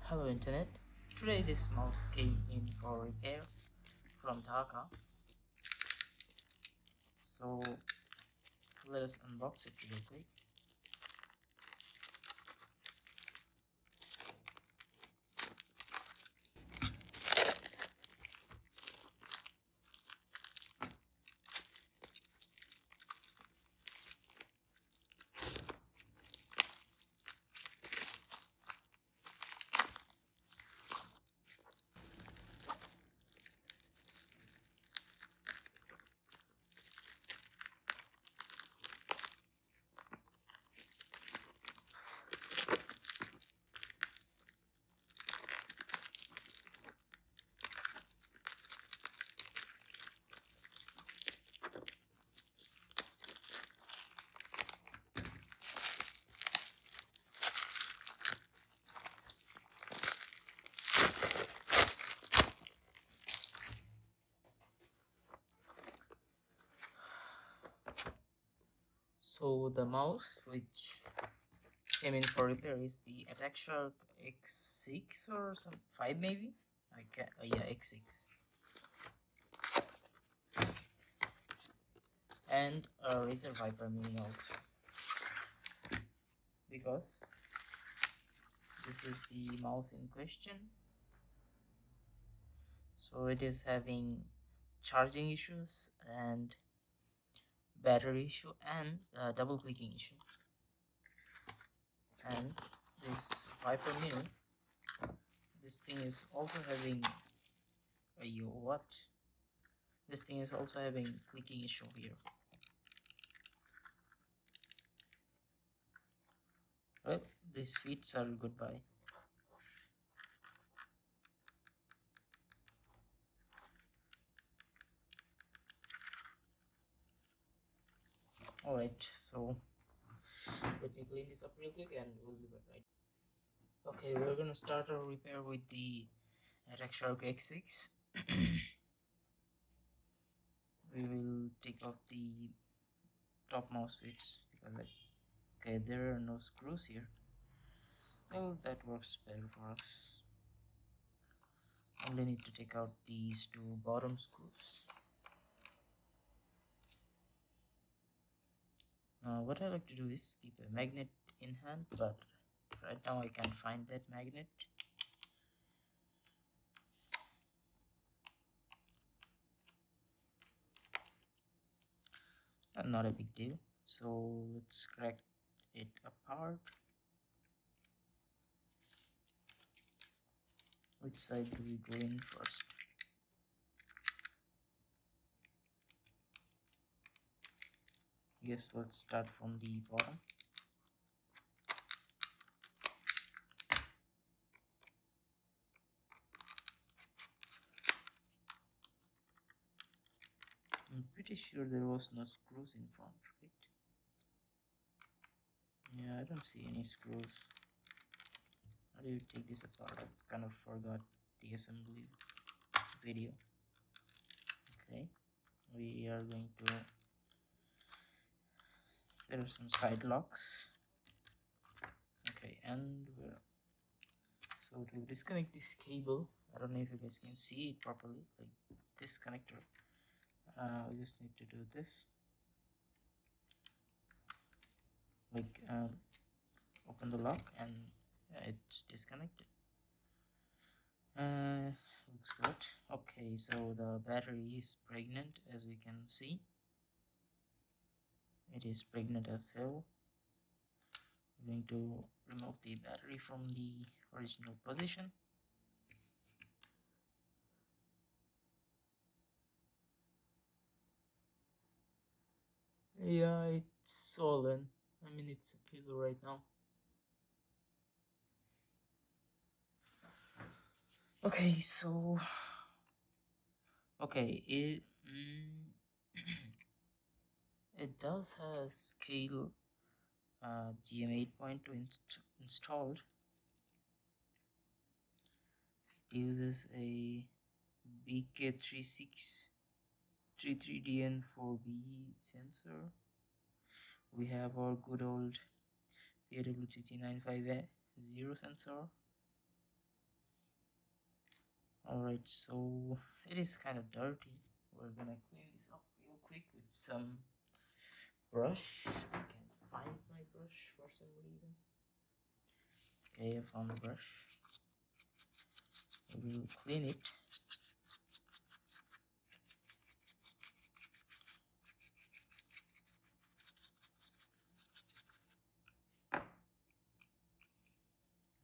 Hello Internet. Today this mouse came in for repair from Dhaka. So let us unbox it real quick. So the mouse which came in for repair is the Attack Shark X6 or some 5 maybe. Yeah, X6, and a Razer Viper Mini also, because this is the mouse in question. So it is having charging issues and battery issue and double clicking issue. And this Viper Mini, this thing is also having this thing is also having clicking issue here. Well, these feats are goodbye. Alright, so let me clean this up real quick and we'll be back, right? Okay, we're gonna start our repair with the Attack Shark X6. We will take out the top mouse switch because okay, there are no screws here. Well, that works better for us. Only need to take out these two bottom screws. What I like to do is keep a magnet in hand, but right now I can't find that magnet. Not a big deal. So let's crack it apart. Which side do we go in first? Yes, let's start from the bottom. I'm pretty sure there was no screws in front, right? Yeah, I don't see any screws. How do you take this apart? I kind of forgot the assembly video. Okay, we are going to, there are some side locks. Okay, and so to disconnect this cable, I don't know if you guys can see it properly, like this connector. We just need to do this, like open the lock, and it's disconnected. Looks good. Okay, so the battery is pregnant, as we can see. It is pregnant as hell. I'm going to remove the battery from the original position. Yeah, it's swollen. I mean, it's a pillow right now. Okay, so okay, it does have scale GM 8.2 installed. It uses a BK3633DN4B sensor. We have our good old PWTT950 sensor. Alright, so it is kind of dirty. We're gonna clean this up real quick with some brush. I can't find my brush for some reason. Okay, I found the brush. We will clean it.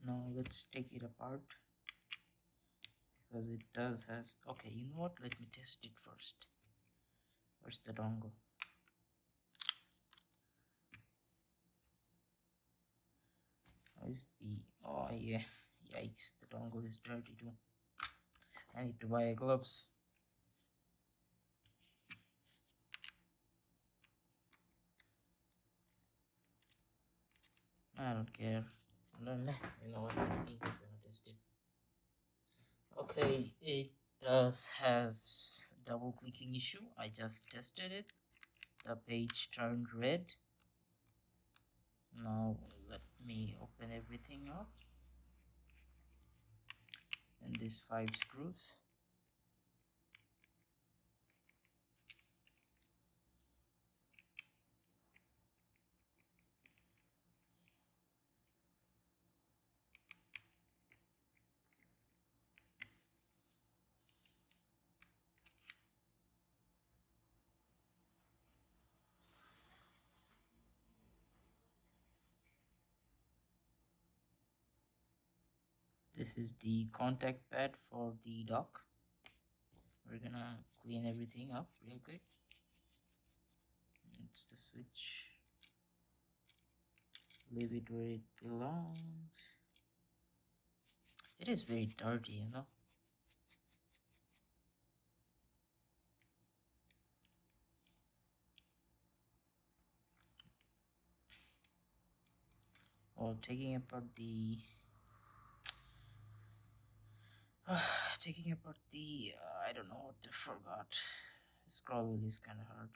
Now let's take it apart because it does has. Okay, you know what? Let me test it first. Where's the dongle? Where's the? Oh yeah, yikes! The dongle is dirty too. I need to buy gloves. I don't care. You know what? I'm just gonna test it. Okay, it does has double clicking issue. I just tested it. The page turned red. Now let me open everything up. And these 5 screws. This is the contact pad for the dock. We're gonna clean everything up real quick. It's the switch. Leave it where it belongs. It is very dirty, you know. Or taking apart the taking apart the I don't know what I forgot. Scroll is kind of hard.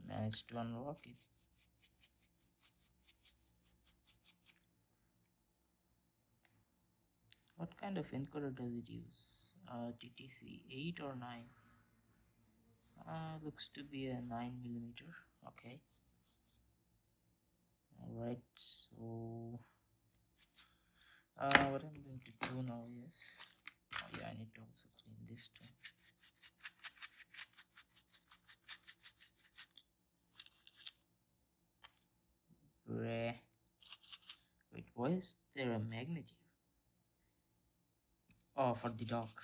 Managed to unlock it. What kind of encoder does it use? TTC 8 or 9? Looks to be a 9mm. Okay. Alright, so what I'm going to do now is, oh yeah, I need to also clean this too. Wait, why is there a magnet here? Oh, for the dock.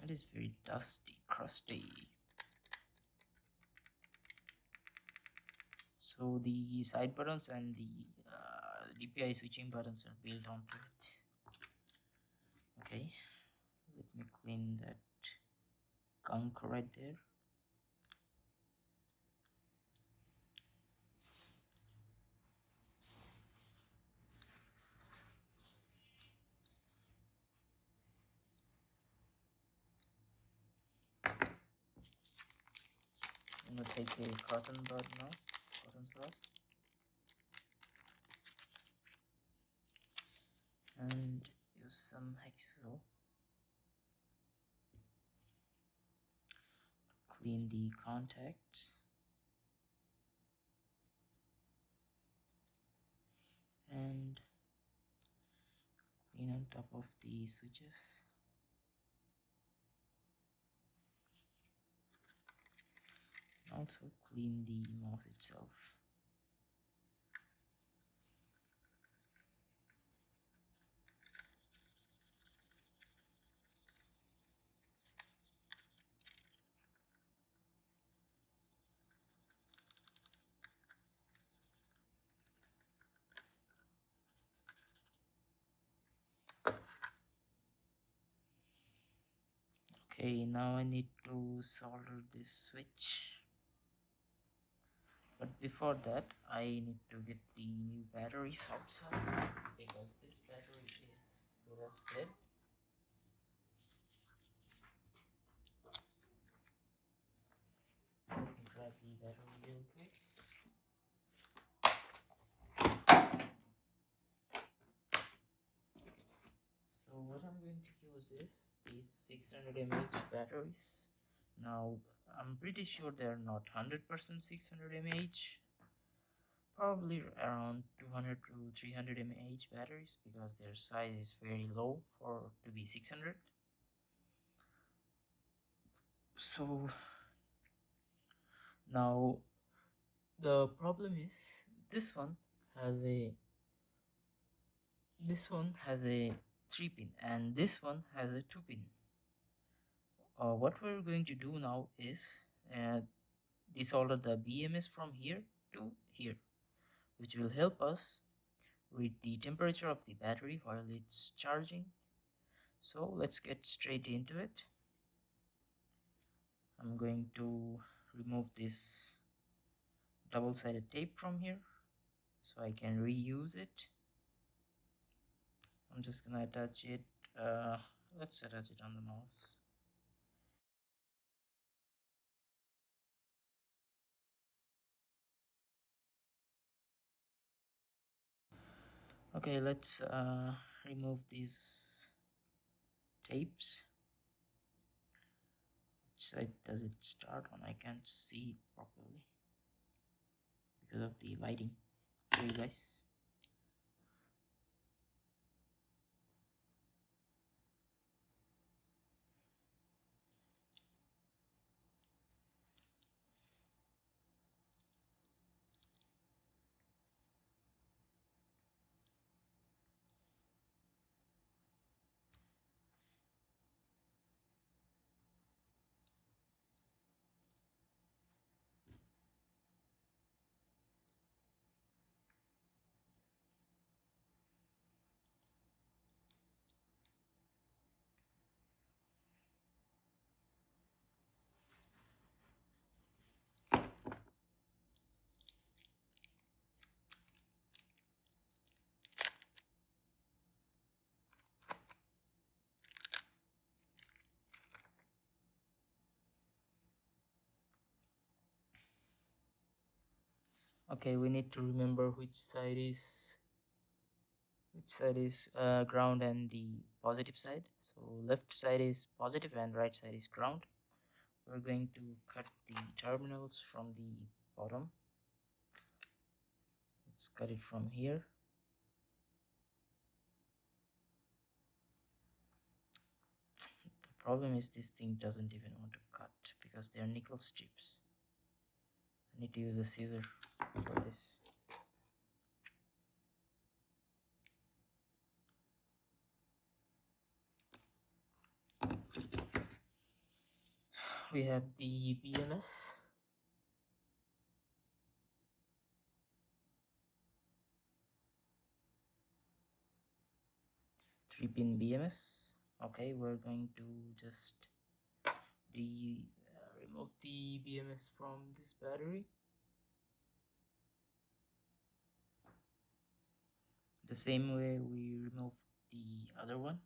It is very dusty, crusty. So the side buttons and the DPI switching buttons are built onto it. Okay, let me clean that gunk right there. I'm gonna take a cotton bud now, cotton swab, and use some hexacle. Clean the contacts and clean on top of the switches. Also clean the mouse itself. Okay, now I need to solder this switch. But before that, I need to get the new batteries outside because this battery is good as dead. Let me try add the battery real quick. So what I'm going to use is these 600 mAh batteries. Now I'm pretty sure they're not 100% 600 mAh, probably around 200 to 300 mAh batteries, because their size is very low for to be 600. So now the problem is this one has a 3 pin and this one has a 2 pin. What we're going to do now is desolder the BMS from here to here, which will help us read the temperature of the battery while it's charging. So let's get straight into it. I'm going to remove this double-sided tape from here so I can reuse it. I'm just gonna attach it. Let's attach it on the mouse. Okay, let's remove these tapes. Which side does it start on? I can't see it properly because of the lighting. Sorry guys. Okay, we need to remember which side is ground and the positive side. So left side is positive and right side is ground. We're going to cut the terminals from the bottom. Let's cut it from here. The problem is this thing doesn't even want to cut because they're nickel strips. I need to use a scissor for this. We have the BMS. 3-pin BMS. Okay, we're going to just remove the BMS from this battery. The same way we remove the other one.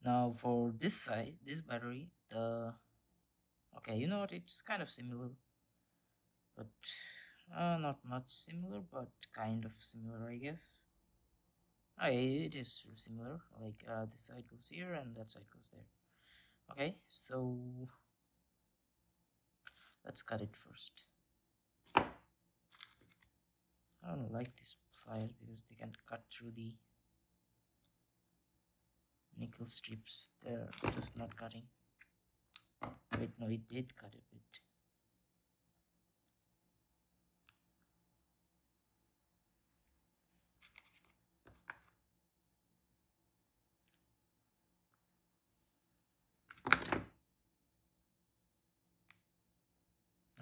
Now for this side, this battery, okay, you know what, it's kind of similar, but not much similar, but kind of similar, I guess. It is similar, like this side goes here and that side goes there. Okay, so let's cut it first. I don't like these pliers because they can cut through the nickel strips. They're just not cutting. Wait, no, it did cut a bit.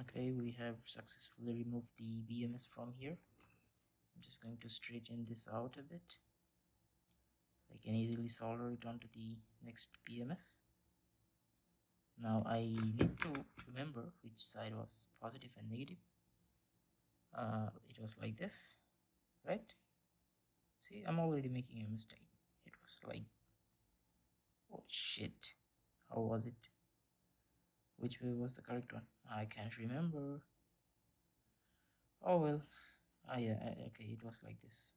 Okay, we have successfully removed the BMS from here. I'm just going to straighten this out a bit. I can easily solder it onto the next BMS. Now I need to remember which side was positive and negative. It was like this, right? See, I'm already making a mistake. It was like, oh shit, how was it? Which way was the correct one? I can't remember. Oh well. Yeah, okay, it was like this.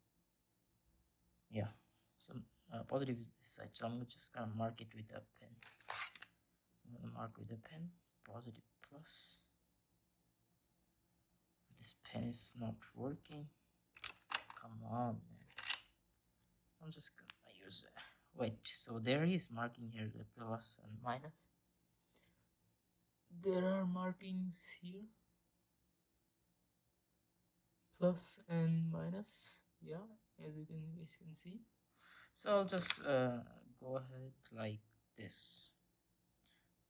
Yeah, some positive is this side, so I'm just gonna mark it with a pen. I'm gonna mark with a pen, positive plus. This pen is not working. Come on, man. I'm just gonna use wait, so there is marking here, the plus and minus. There are markings here, plus and minus. Yeah, as you guys can see. So I'll just go ahead like this.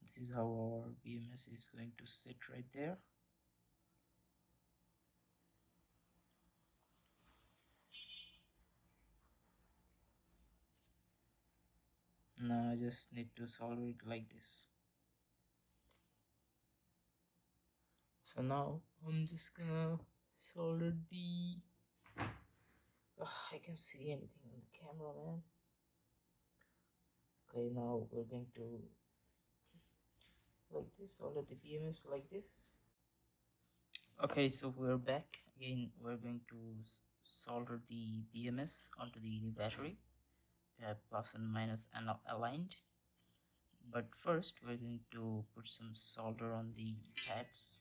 This is how our BMS is going to sit right there. Now I just need to solder it like this. So now I'm just gonna solder the I can't see anything on the camera, man. Okay, now we're going to like this, solder the BMS like this. Okay, so we're back again. We're going to solder the BMS onto the new battery. We have plus and minus aligned, but first we're going to put some solder on the pads.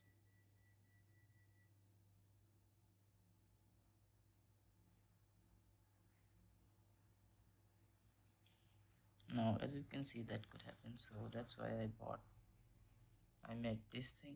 Now as you can see, that could happen, so that's why I made this thing.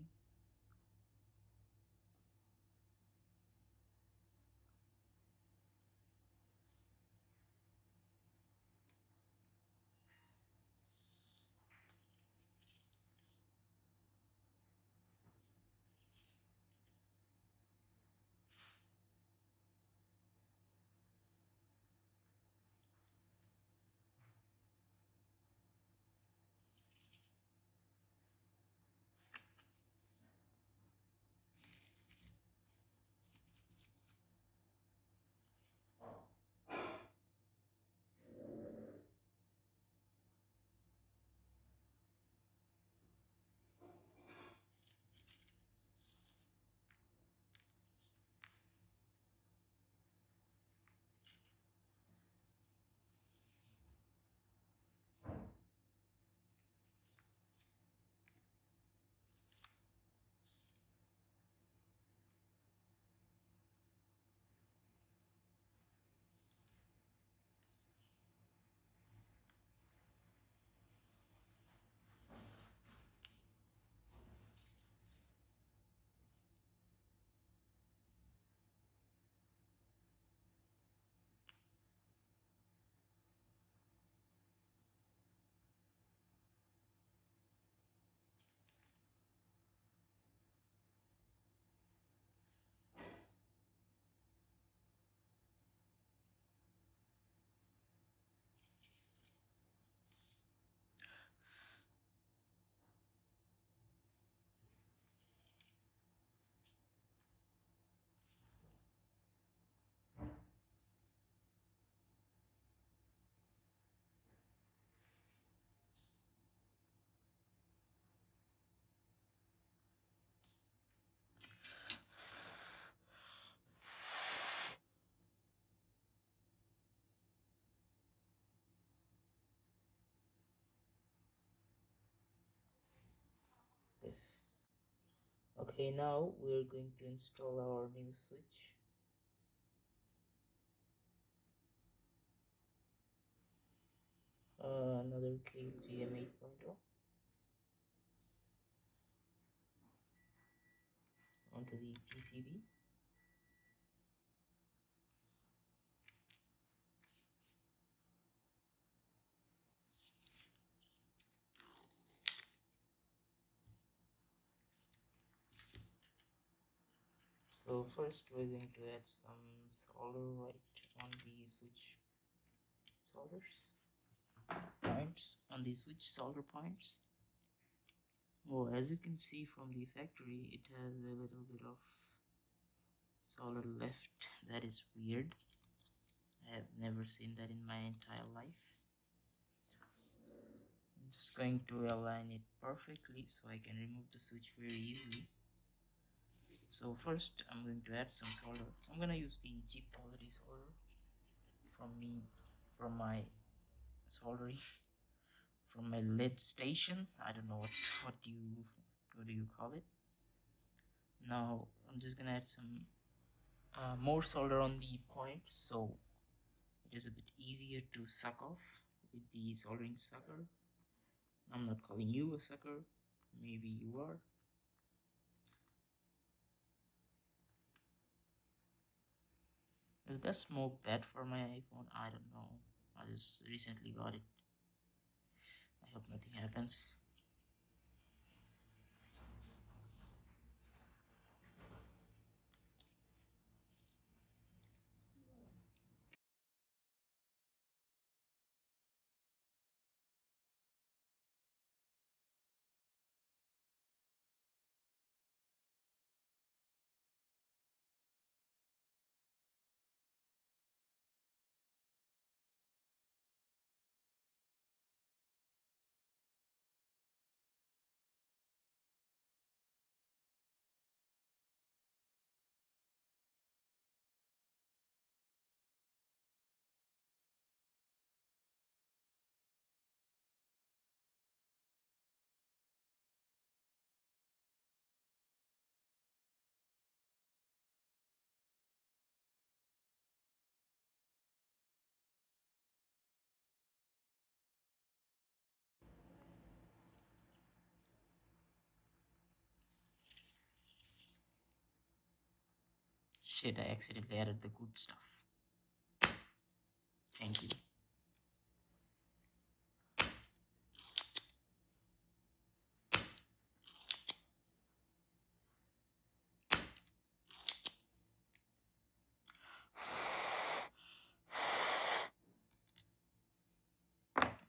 This. Okay, now we're going to install our new switch. Another KLGM 8.0 onto the PCB. So first we're going to add some solder right on the switch solders points on the switch solder points. Oh, as you can see from the factory, it has a little bit of solder left. That is weird. I have never seen that in my entire life. I'm just going to align it perfectly so I can remove the switch very easily. So first I'm going to add some solder. I'm gonna use the cheap quality solder from my soldering from my lead station. I don't know what do you call it. Now I'm just gonna add some more solder on the point so it is a bit easier to suck off with the soldering sucker. I'm not calling you a sucker, maybe you are. Is that smoke bad for my iPhone? I don't know. I just recently got it. I hope nothing happens. Shit, I accidentally added the good stuff. Thank you.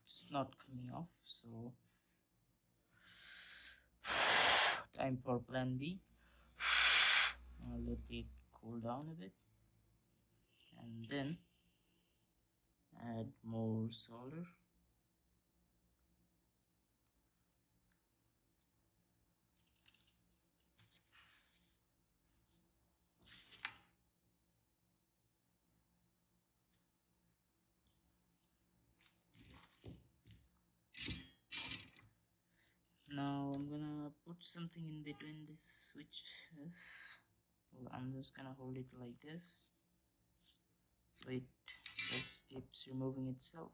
It's not coming off, so time for plan B. I'll let it cool down a bit and then add more solder. Now I'm gonna put something in between these switches. Well, I'm just gonna hold it like this so it just keeps removing itself.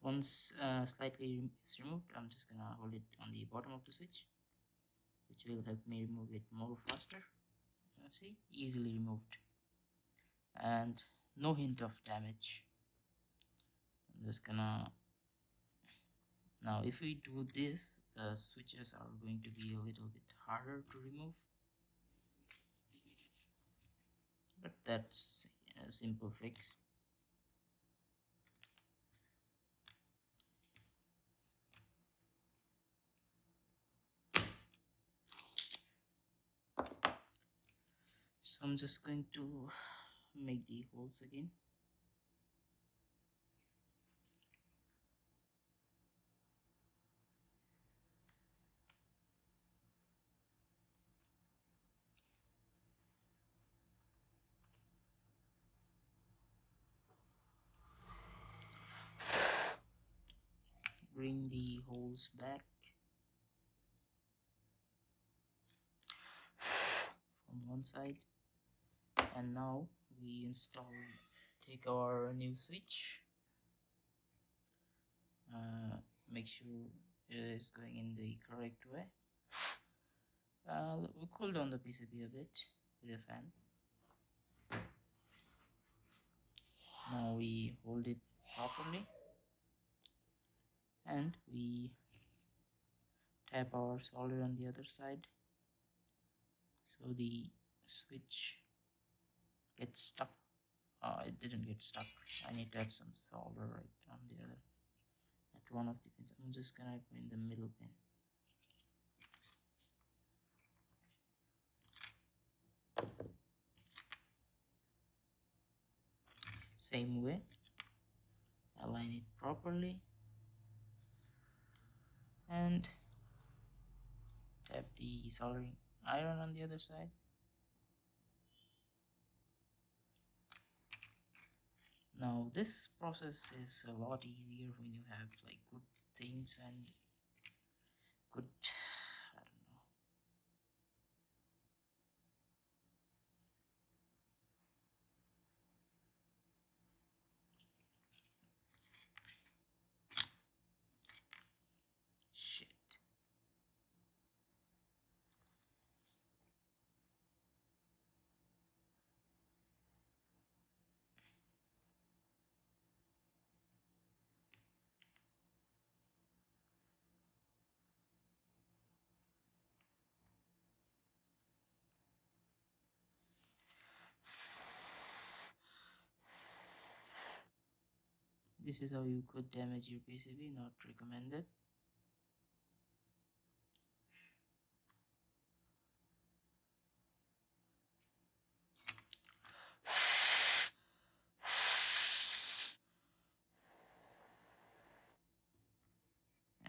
Once slightly is removed, I'm just gonna hold it on the bottom of the switch, which will help me remove it more faster. See, easily removed and no hint of damage. I'm just gonna now if we do this, the switches are going to be a little bit harder to remove, but that's a simple fix. So I'm just going to make the holes again. Bring the holes back from one side, and now we take our new switch, make sure it is going in the correct way, We cool down the PCB a bit with a fan. Now we hold it properly and we tap our solder on the other side so the switch gets stuck. It didn't get stuck. I need to add some solder right on the other at one of the pins. I'm just gonna go in the middle pin. Same way, align it properly and tap the soldering iron on the other side. Now this process is a lot easier when you have like good things and good, I don't know. Shit. This is how you could damage your PCB, not recommended.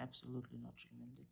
Absolutely not recommended.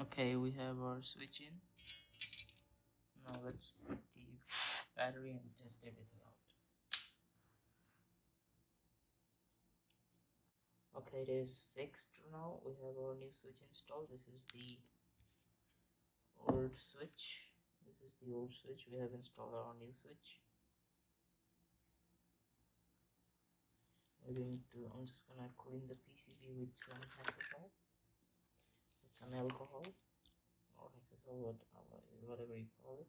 Okay, we have our switch in. Now let's put the battery and test everything out. Okay, it is fixed now. We have our new switch installed. This is the old switch. This is the old switch. We have installed our new switch. I'm just gonna clean the PCB with some hexazole, with some alcohol, or hexazole, whatever you call it.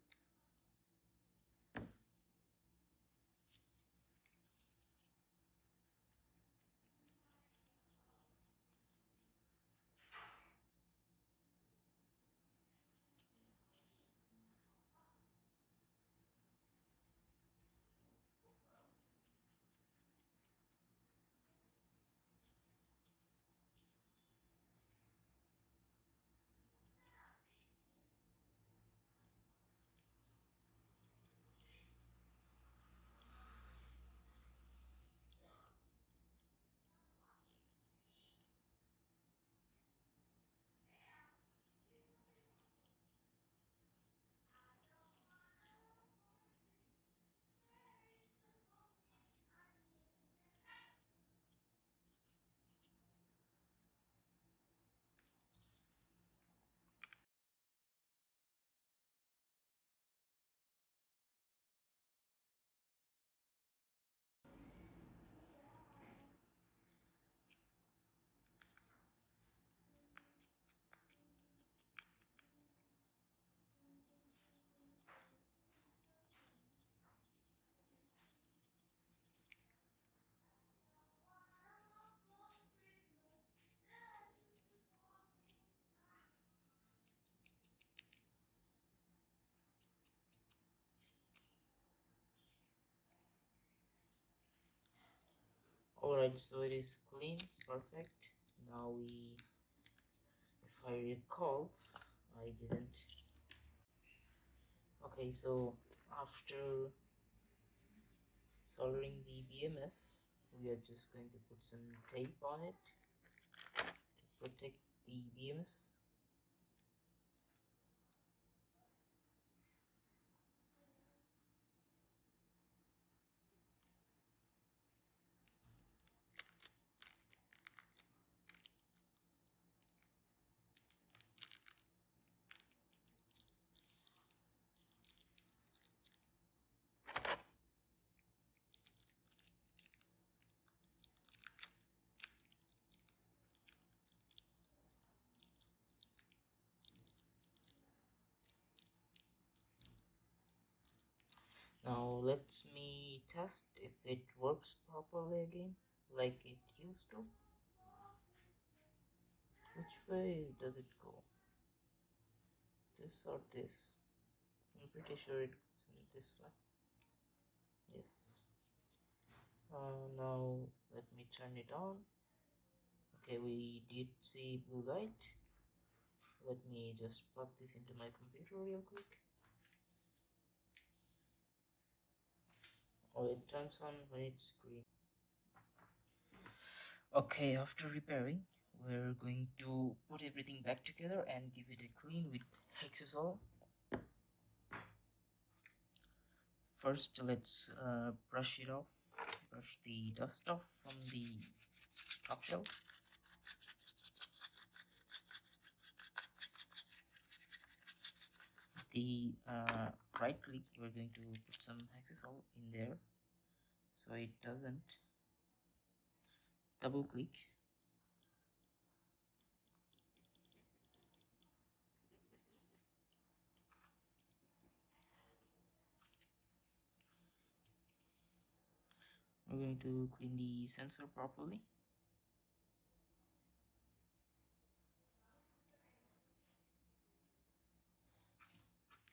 Alright, so it is clean, perfect. Now if I recall, I didn't. Okay, so after soldering the BMS, we are just going to put some tape on it to protect the BMS. Now let me test if it works properly again, like it used to. Which way does it go? This or this? I'm pretty sure it goes in this way. Yes. Now let me turn it on. Okay, we did see blue light. Let me just plug this into my computer real quick. Oh, it turns on when it's green. Okay, after repairing, we're going to put everything back together and give it a clean with Hexazole. First, let's brush it off, brush the dust off from the top shell. The right click, we're going to put some Hexazole in there so it doesn't double click. We're going to clean the sensor properly.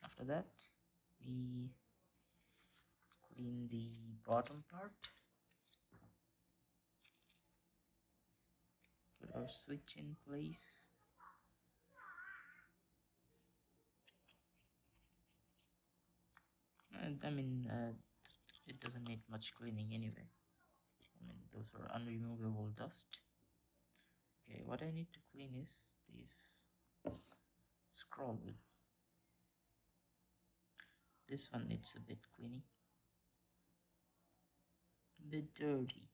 After that, we clean the bottom part. Put our switch in place. And it doesn't need much cleaning anyway. Those are unremovable dust. Okay, what I need to clean is this scroll wheel. This one needs a bit cleaning. A bit dirty.